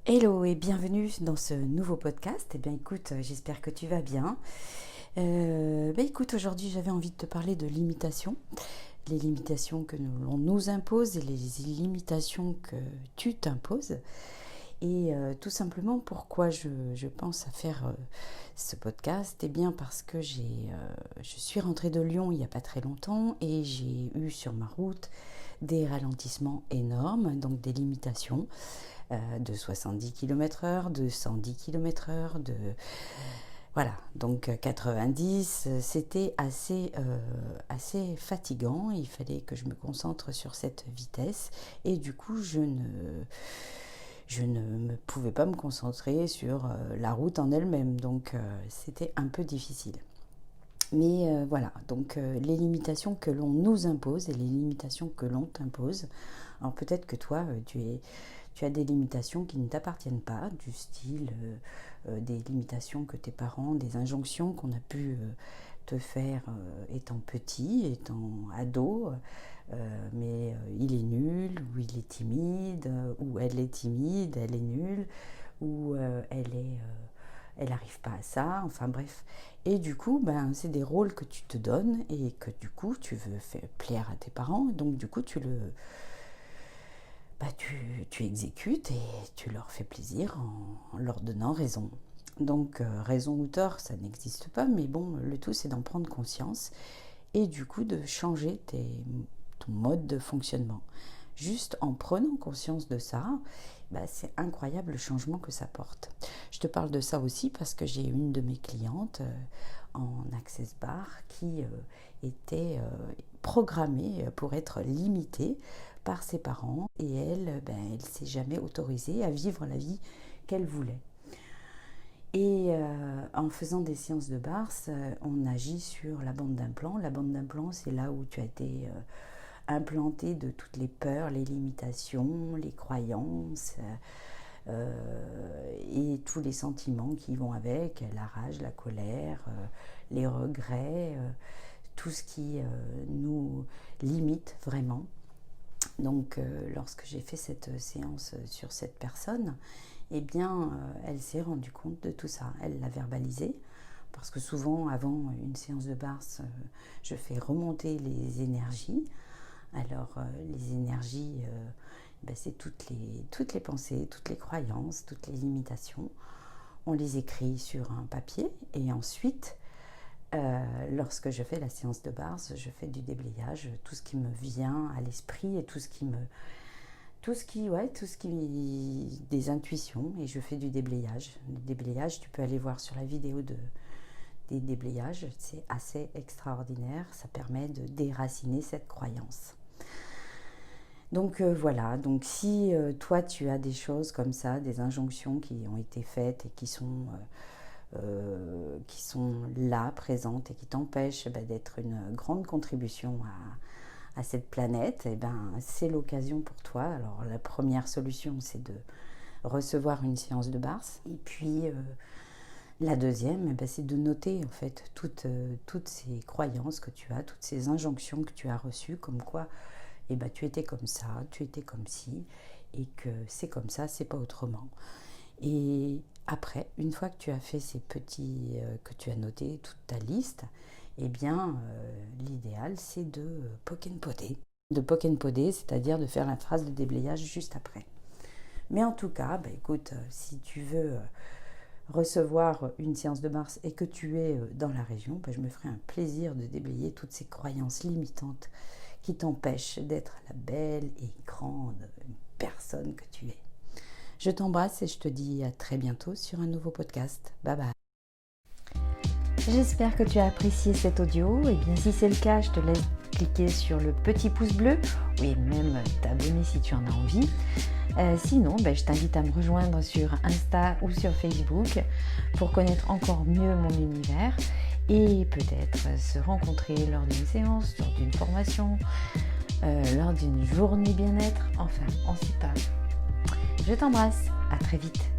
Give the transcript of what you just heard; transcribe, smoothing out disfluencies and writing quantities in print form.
Hello et bienvenue dans ce nouveau podcast. Eh bien écoute, j'espère que tu vas bien. Écoute, aujourd'hui j'avais envie de te parler de limitations. Les limitations que l'on nous impose et les limitations que tu t'imposes. Et tout simplement pourquoi je pense à faire ce podcast. Eh bien parce que je suis rentrée de Lyon il n'y a pas très longtemps et j'ai eu sur ma route des ralentissements énormes, donc des limitations de 70 km/h, de 110 km/h, Voilà, donc 90, c'était assez fatigant. Il fallait que je me concentre sur cette vitesse et du coup, je ne me pouvais pas me concentrer sur la route en elle-même. Donc, c'était un peu difficile. Mais voilà, donc les limitations que l'on nous impose et les limitations que l'on t'impose. Alors peut-être que toi, tu as des limitations qui ne t'appartiennent pas, du style des limitations que tes parents, des injonctions qu'on a pu te faire étant petit, étant ado, mais il est nul, ou il est timide, ou elle est timide, elle est nulle, ou elle n'arrive pas à ça, enfin bref. Et du coup, c'est des rôles que tu te donnes et que du coup, tu veux faire plaire à tes parents. Donc du coup, tu exécutes et tu leur fais plaisir en leur donnant raison. Donc raison ou tort, ça n'existe pas, mais bon, le tout c'est d'en prendre conscience et du coup de changer ton mode de fonctionnement. Juste en prenant conscience de ça, c'est incroyable le changement que ça porte. Je te parle de ça aussi parce que j'ai une de mes clientes en Access Bar qui était programmée pour être limitée par ses parents et elle ne s'est jamais autorisée à vivre la vie qu'elle voulait. Et en faisant des séances de bars, on agit sur la bande d'implant. La bande d'implant, c'est là où tu as été implanté de toutes les peurs, les limitations, les croyances et tous les sentiments qui vont avec, la rage, la colère, les regrets, tout ce qui nous limite vraiment. Donc lorsque j'ai fait cette séance sur cette personne, eh bien elle s'est rendue compte de tout ça, elle l'a verbalisé. Parce que souvent, avant une séance de bars, je fais remonter les énergies. Alors, les énergies, c'est toutes les pensées, toutes les croyances, toutes les limitations. On les écrit sur un papier et ensuite, lorsque je fais la séance de bars, je fais du déblayage, tout ce qui me vient à l'esprit et des intuitions, et je fais du déblayage. Le déblayage, tu peux aller voir sur la vidéo des déblayages, c'est assez extraordinaire, ça permet de déraciner cette croyance. Donc voilà, donc si toi tu as des choses comme ça, des injonctions qui ont été faites et qui sont là, présentes et qui t'empêchent d'être une grande contribution à cette planète, c'est l'occasion pour toi. Alors la première solution, c'est de recevoir une séance de bars. Et puis la deuxième, c'est de noter en fait toutes ces croyances que tu as, toutes ces injonctions que tu as reçues, comme quoi tu étais comme ça, tu étais comme ci, et que c'est comme ça, c'est pas autrement. Et après, une fois que tu as fait ces petits, que tu as noté toute ta liste, l'idéal c'est de poke and poder. De poke and poder, c'est-à-dire de faire la phrase de déblayage juste après. Mais en tout cas, écoute, si tu veux recevoir une séance de Mars et que tu es dans la région, je me ferai un plaisir de déblayer toutes ces croyances limitantes qui t'empêchent d'être la belle et grande personne que tu es. Je t'embrasse et je te dis à très bientôt sur un nouveau podcast. Bye bye. J'espère que tu as apprécié cet audio. Et bien si c'est le cas, je te laisse cliquer sur le petit pouce bleu, oui, même t'abonner si tu en as envie. Sinon, je t'invite à me rejoindre sur Insta ou sur Facebook pour connaître encore mieux mon univers et peut-être se rencontrer lors d'une séance, lors d'une formation, lors d'une journée bien-être, enfin, on ne sait pas. Je t'embrasse, à très vite.